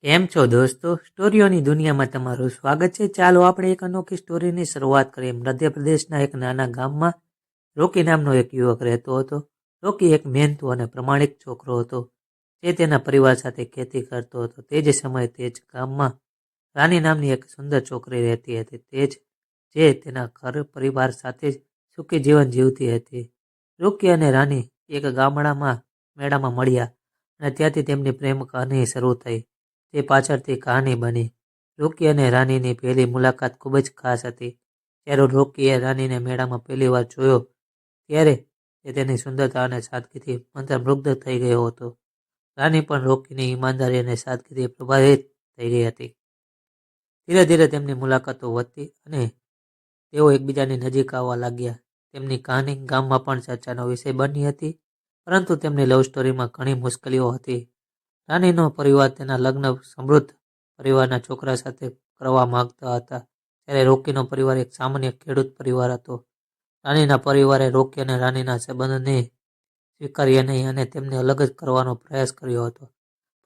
કેમ છો દોસ્તો? સ્ટોરીઓની દુનિયામાં તમારું સ્વાગત છે. ચાલો આપણે એક અનોખી સ્ટોરીની શરૂઆત કરીએ. મધ્યપ્રદેશના એક નાના ગામમાં રોકી નામનો એક યુવક રહેતો હતો. રોકી એક મહેનતુ અને પ્રમાણિક છોકરો હતો, જે તેના પરિવાર સાથે ખેતી કરતો હતો. તે જ સમયે તે જ ગામમાં રાની નામની એક સુંદર છોકરી રહેતી હતી, જે તેના ઘર પરિવાર સાથે જ સુખી જીવન જીવતી હતી. રોકી અને રાની એક ગામડામાં મેળામાં મળ્યા અને ત્યાંથી તેમની પ્રેમ કહાની શરૂ થઈ. તે પાછળથી કહાની બની. રોકી અને રાનીની પહેલી મુલાકાત ખૂબ જ ખાસ હતી. જ્યારે રોકીએ રાનીને મેળામાં પહેલી વાર જોયો, ત્યારે તે તેની સુંદરતા અને સાદગીથી મંત્રમુગ્ધ થઈ ગયો હતો. રાની પણ રોકીની ઈમાનદારી અને સાદગીથી પ્રભાવિત થઈ ગઈ હતી. ધીરે ધીરે તેમની મુલાકાતો વધતી અને તેઓ એકબીજાની નજીક આવવા લાગ્યા. તેમની કહાની ગામમાં પણ ચર્ચાનો વિષય બની હતી, પરંતુ તેમની લવ સ્ટોરીમાં ઘણી મુશ્કેલીઓ હતી. રાનીનો પરિવાર તેના લગ્ન સમૃદ્ધ પરિવારના છોકરા સાથે કરવા માંગતા હતા, જ્યારે રોકીનો પરિવાર એક સામાન્ય ખેડૂત પરિવાર હતો. રાનીના પરિવારે રોકી અને રાનીના સંબંધને સ્વીકાર્યા નહીં અને તેમને અલગ જ કરવાનો પ્રયાસ કર્યો હતો.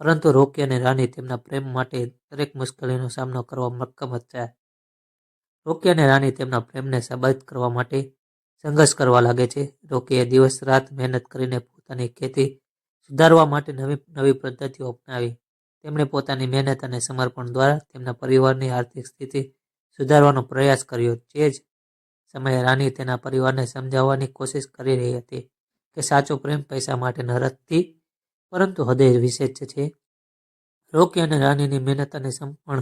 પરંતુ રોકી અને રાની તેમના પ્રેમ માટે દરેક મુશ્કેલીનો સામનો કરવા મક્કમ હતા. રોકી અને રાની તેમના પ્રેમને સાબિત કરવા માટે સંઘર્ષ કરવા લાગે છે. રોકીએ દિવસ રાત મહેનત કરીને પોતાની ખેતી સુધારવા માટે નવી પદ્ધતિઓ અપનાવી. તેમણે પોતાની મહેનત અને સમર્પણ દ્વારા તેમના પરિવારની આર્થિક સ્થિતિ સુધારવાનો પ્રયાસ કર્યો. જે જ સમયે રાની તેના પરિવારને સમજાવવાની કોશિશ કરી રહી હતી કે સાચો પ્રેમ પૈસા માટે નથી, પરંતુ હૃદય વિશે જ છે. રોકી અને રાનીની મહેનત અને સમર્પણ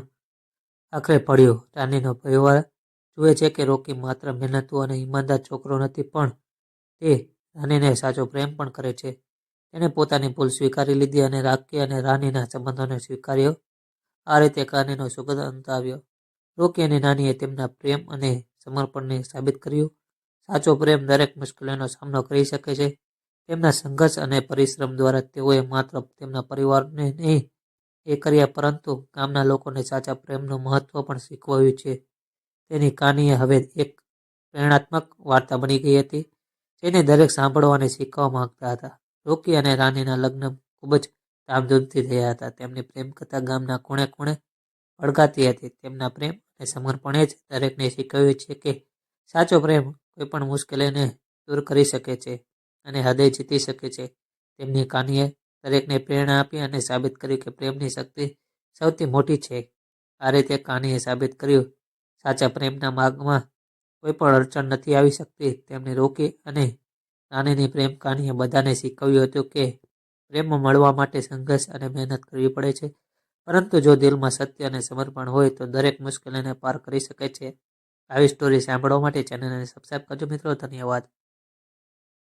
આખરે પડ્યું. રાનીનો પરિવાર જુએ છે કે રોકી માત્ર મહેનતુ અને ઈમાનદાર છોકરો નથી, પણ તે રાનીને સાચો પ્રેમ પણ કરે છે. તેણે પોતાની ભૂલ સ્વીકારી લીધી અને રોકી અને રાનીના સંબંધોને સ્વીકાર્યો. આ રીતે કહાનીનો સુખદ અંત આવ્યો. રોકી અને રાનીએ તેમના પ્રેમ અને સમર્પણને સાબિત કર્યું. સાચો પ્રેમ દરેક મુશ્કેલીનો સામનો કરી શકે છે. તેમના સંઘર્ષ અને પરિશ્રમ દ્વારા તેઓએ માત્ર તેમના પરિવારને નહીં કર્યા, પરંતુ ગામના લોકોને સાચા પ્રેમનું મહત્વ પણ શીખવ્યું છે. તેની કહાની હવે એક પ્રેરણાત્મક વાર્તા બની ગઈ હતી, જેને દરેક સાંભળવા અને શીખવા માંગતા હતા. રોકી અને રાનીના લગ્ન ખૂબ જ ધામધૂમથી થયા હતા. તેમની પ્રેમ કથા ગામના ખૂણે ખૂણે પડઘાતી હતી. તેમના પ્રેમ અને સમર્પણે જ દરેકને શીખવ્યું છે કે સાચો પ્રેમ કોઈ પણ મુશ્કેલીને દૂર કરી શકે છે અને હૃદય જીતી શકે છે. તેમની કહાનીએ દરેકને પ્રેરણા આપી અને સાબિત કર્યું કે પ્રેમની શક્તિ સૌથી મોટી છે. આ રીતે કહાનીએ સાબિત કર્યું, સાચા પ્રેમના માર્ગમાં કોઈ પણ અડચણ નથી આવી શકતી. તેમની રોકી અને રાનીની પ્રેમ કહાનીએ બધાને શીખવ્યું હતું કે પ્રેમ મળવા માટે સંઘર્ષ અને મહેનત કરવી પડે છે, પરંતુ જો દિલમાં સત્ય અને સમર્પણ હોય તો દરેક મુશ્કેલીને પાર કરી શકે છે. આવી સ્ટોરી સાંભળવા માટે ચેનલને સબસ્ક્રાઇબ કરજો મિત્રો. ધન્યવાદ.